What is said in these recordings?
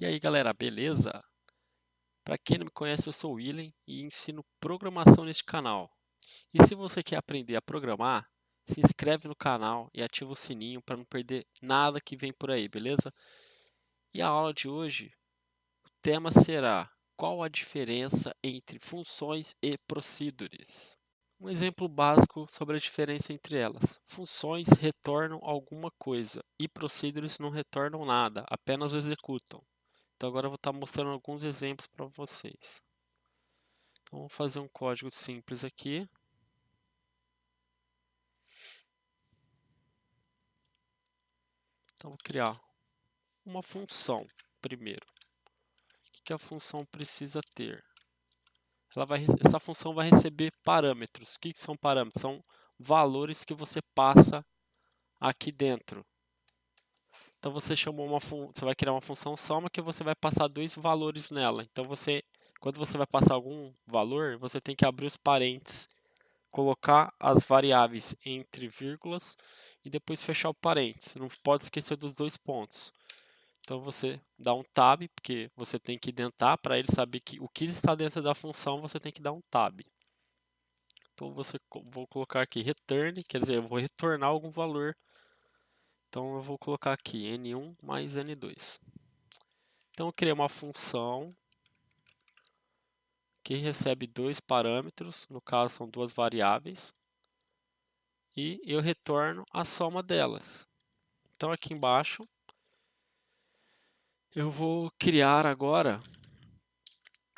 E aí galera, beleza? Para quem não me conhece, eu sou o William e ensino programação neste canal. E se você quer aprender a programar, se inscreve no canal e ativa o sininho para não perder nada que vem por aí, beleza? E a aula de hoje, o tema será: qual a diferença entre funções e procedures? Um exemplo básico sobre a diferença entre elas. Funções retornam alguma coisa e procedures não retornam nada, apenas executam. Então agora eu vou estar mostrando alguns exemplos para vocês. Então vamos fazer um código simples aqui. Então vou criar uma função primeiro. O que a função precisa ter? Essa função vai receber parâmetros. O que são parâmetros? São valores que você passa aqui dentro. Então você você vai criar uma função soma que você vai passar dois valores nela. Então quando você vai passar algum valor, você tem que abrir os parênteses, colocar as variáveis entre vírgulas e depois fechar o parênteses. Não pode esquecer dos dois pontos. Então você dá um tab, porque você tem que identar para ele saber que o que está dentro da função, você tem que dar um tab. Então vou colocar aqui return, quer dizer, eu vou retornar algum valor. Então eu vou colocar aqui n1 mais n2. Então eu criei uma função que recebe dois parâmetros, no caso são duas variáveis, e eu retorno a soma delas. Então aqui embaixo eu vou criar agora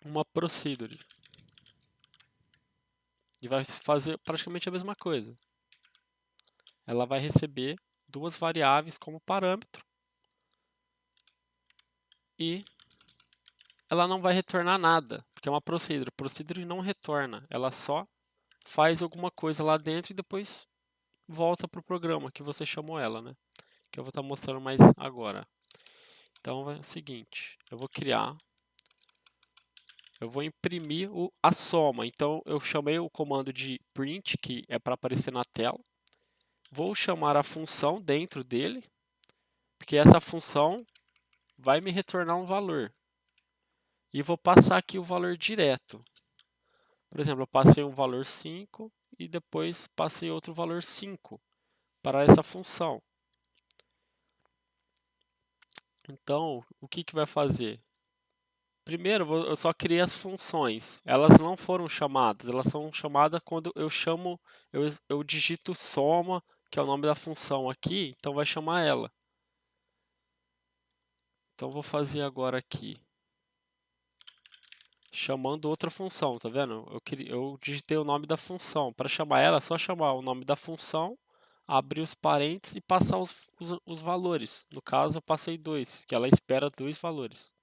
uma procedure e vai fazer praticamente a mesma coisa. Ela vai receber duas variáveis como parâmetro e ela não vai retornar nada, porque é uma procedure. Procedure não retorna, ela só faz alguma coisa lá dentro e depois volta para o programa que você chamou ela, né? Que eu vou estar mostrando mais agora. Então é o seguinte, eu vou imprimir a soma. Então eu chamei o comando de print, que é para aparecer na tela. Vou chamar a função dentro dele, porque essa função vai me retornar um valor. E vou passar aqui o valor direto. Por exemplo, eu passei um valor 5 e depois passei outro valor 5 para essa função. Então, o que vai fazer? Primeiro, eu só criei as funções. Elas não foram chamadas. Elas são chamadas quando eu digito soma, que é o nome da função aqui, então vai chamar ela. Então vou fazer agora aqui, chamando outra função, tá vendo? Eu digitei o nome da função. Para chamar ela, é só chamar o nome da função, abrir os parênteses e passar os valores. No caso, eu passei 2, que ela espera dois valores.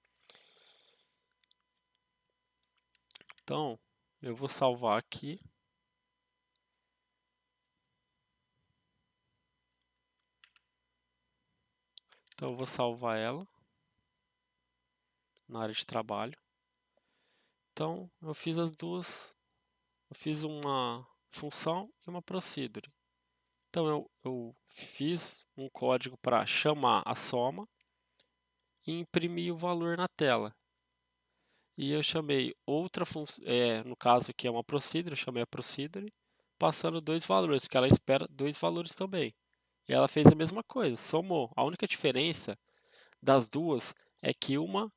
Então, eu vou salvar aqui. Então, eu vou salvar ela na área de trabalho. Então, eu fiz as duas. Eu fiz uma função e uma procedure. Então, eu fiz um código para chamar a soma e imprimir o valor na tela. E eu chamei outra função, no caso aqui é uma procedure, eu chamei a procedure, passando dois valores, que ela espera dois valores também. E ela fez a mesma coisa, somou. A única diferença das duas é que uma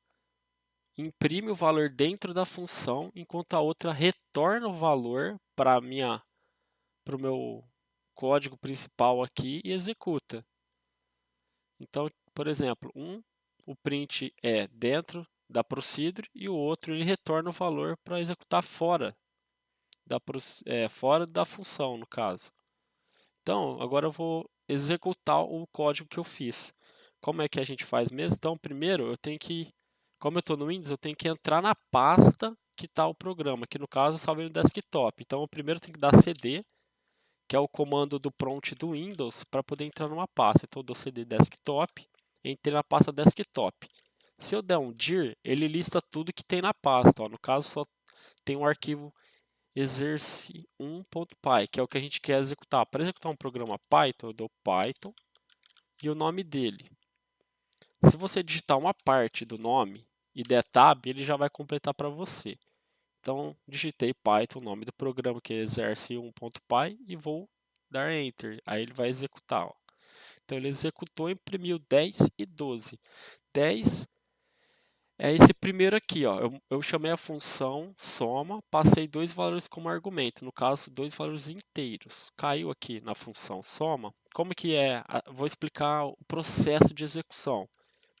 imprime o valor dentro da função, enquanto a outra retorna o valor para o meu código principal aqui e executa. Então, por exemplo, o print é dentro da procedure e o outro ele retorna o valor para executar fora da função, no caso. Então, agora eu vou executar o código que eu fiz. Como é que a gente faz mesmo? Então, primeiro como eu estou no Windows, eu tenho que entrar na pasta que está o programa, que no caso eu salvei no desktop. Então, eu primeiro tenho que dar cd, que é o comando do prompt do Windows, para poder entrar numa pasta. Então, eu dou cd desktop, entrei na pasta desktop. Se eu der um dir, ele lista tudo que tem na pasta. Ó. No caso, só tem um arquivo exerce1.py, que é o que a gente quer executar. Para executar um programa Python, eu dou Python e o nome dele. Se você digitar uma parte do nome e der tab, ele já vai completar para você. Então, digitei Python, o nome do programa que é exerce1.py e vou dar Enter. Aí ele vai executar. Ó. Então, ele executou, imprimiu 10 e 12. 10 é esse primeiro aqui. Ó. Eu chamei a função soma, passei dois valores como argumento. No caso, dois valores inteiros. Caiu aqui na função soma. Como que é? Vou explicar o processo de execução.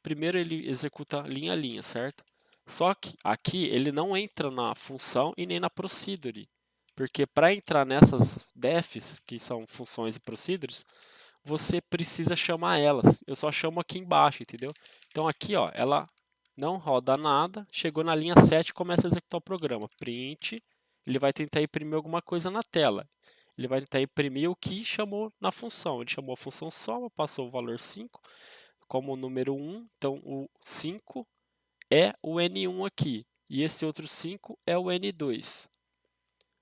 Primeiro ele executa linha a linha, certo? Só que aqui ele não entra na função e nem na procedure. Porque para entrar nessas defs, que são funções e procedures, você precisa chamar elas. Eu só chamo aqui embaixo, entendeu? Então aqui, ó, ela não roda nada, chegou na linha 7 e começa a executar o programa. Print, ele vai tentar imprimir alguma coisa na tela. Ele vai tentar imprimir o que chamou na função. Ele chamou a função soma, passou o valor 5 como o número 1, então o 5 é o N1 aqui, e esse outro 5 é o N2.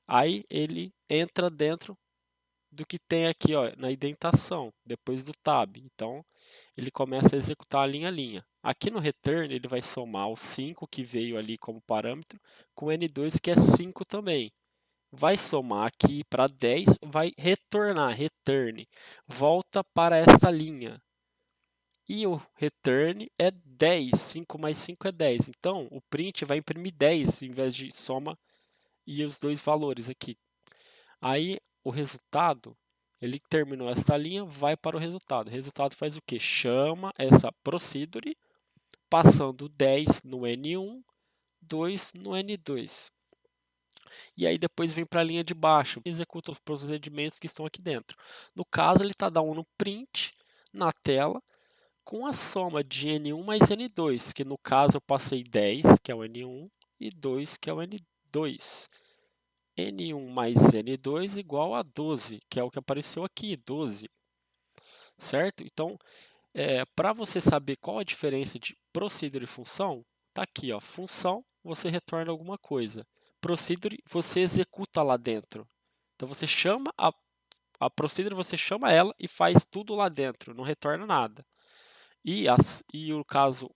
Aí ele entra dentro do que tem aqui ó, na indentação, depois do tab. Então ele começa a executar a linha a linha. Aqui no return ele vai somar o 5 que veio ali como parâmetro com o N2 que é 5 também. Vai somar aqui para 10, vai retornar, return, volta para essa linha. E o return é 10, 5 mais 5 é 10. Então, o print vai imprimir 10 em vez de soma e os dois valores aqui. Aí, o resultado, ele terminou essa linha, vai para o resultado. O resultado faz o quê? Chama essa procedure, passando 10 no N1, 2 no N2. E aí depois vem para a linha de baixo, executa os procedimentos que estão aqui dentro. No caso, ele está dando um print na tela, com a soma de N1 mais N2, que no caso eu passei 10, que é o N1, e 2, que é o N2. N1 mais N2 igual a 12, que é o que apareceu aqui, 12. Certo? Então, para você saber qual a diferença de procedure e função, está aqui, ó, função, você retorna alguma coisa. Procedure, você executa lá dentro. Então, você chama a procedure, você chama ela e faz tudo lá dentro, não retorna nada. E o caso,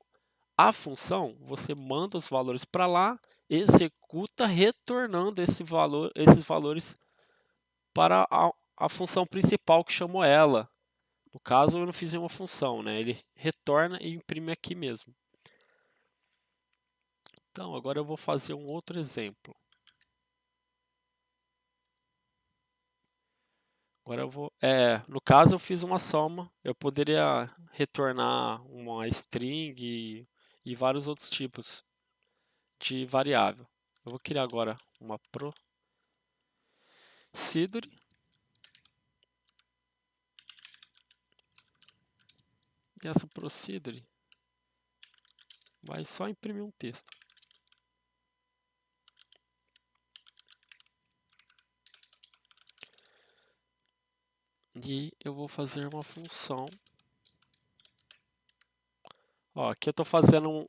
a função, você manda os valores para lá, executa retornando esses valores para a função principal que chamou ela. No caso, eu não fiz nenhuma função, né? Ele retorna e imprime aqui mesmo. Então, agora eu vou fazer um outro exemplo. Agora eu vou, no caso eu fiz uma soma, eu poderia retornar uma string e vários outros tipos de variável. Eu vou criar agora uma procedure. E essa procedure vai só imprimir um texto. E eu vou fazer uma função. Ó, aqui eu estou fazendo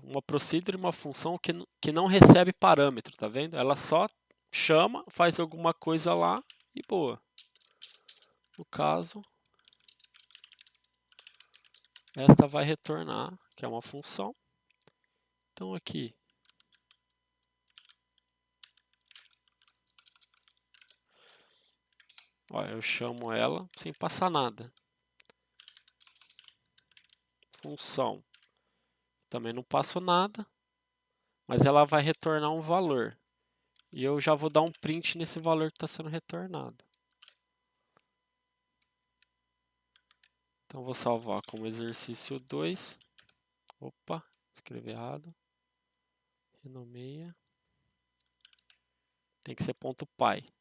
uma procedure, uma função que não recebe parâmetro, tá vendo? Ela só chama, faz alguma coisa lá e boa. No caso, esta vai retornar, que é uma função. Então aqui, ó, eu chamo ela sem passar nada. Função. Também não passo nada, mas ela vai retornar um valor. E eu já vou dar um print nesse valor que está sendo retornado. Então vou salvar como exercício 2. Opa, escrevi errado. Renomeia. Tem que ser ponto .py.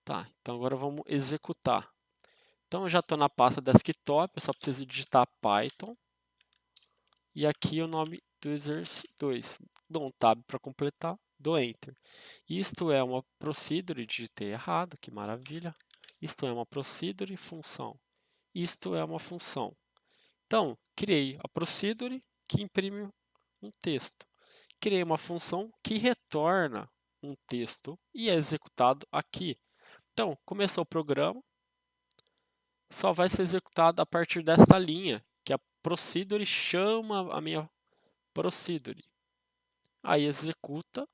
Tá, então agora vamos executar. Então eu já estou na pasta desktop, eu só preciso digitar Python. E aqui o nome do exercício 2. Dou um tab para completar, dou Enter. Isto é uma procedure, digitei errado, que maravilha. Isto é uma procedure função. Isto é uma função. Então, criei a procedure que imprime um texto. Criei uma função que retorna um texto e é executado aqui. Então, começou o programa, só vai ser executado a partir dessa linha, que a procedure chama a minha procedure. Aí executa,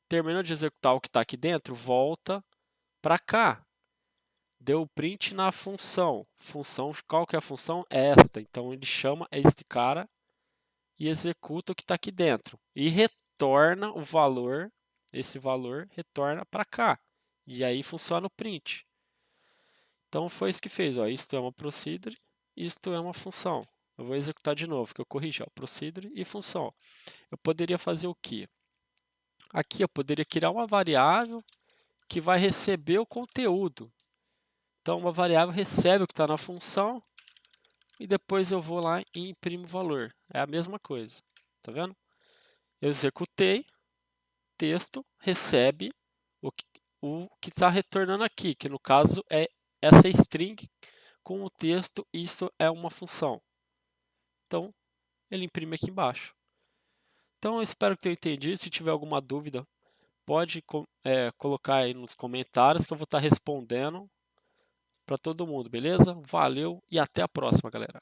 terminou de executar o que está aqui dentro, volta para cá. Deu print na função. Qual que é a função? É esta. Então ele chama este cara e executa o que está aqui dentro. E retorna o valor, esse valor retorna para cá. E aí funciona o print. Então foi isso que fez. Ó. Isto é uma procedure, isto é uma função. Eu vou executar de novo, que eu corrigi. Ó, procedure e função. Eu poderia fazer o quê? Aqui eu poderia criar uma variável que vai receber o conteúdo. Então, uma variável recebe o que está na função e depois eu vou lá e imprimo o valor. É a mesma coisa. Tá vendo? Eu executei, texto recebe o que está retornando aqui, que no caso é essa string com o texto, isso é uma função. Então, ele imprime aqui embaixo. Então, eu espero que tenha entendido. Se tiver alguma dúvida, pode colocar aí nos comentários que eu vou estar respondendo para todo mundo, beleza? Valeu e até a próxima, galera.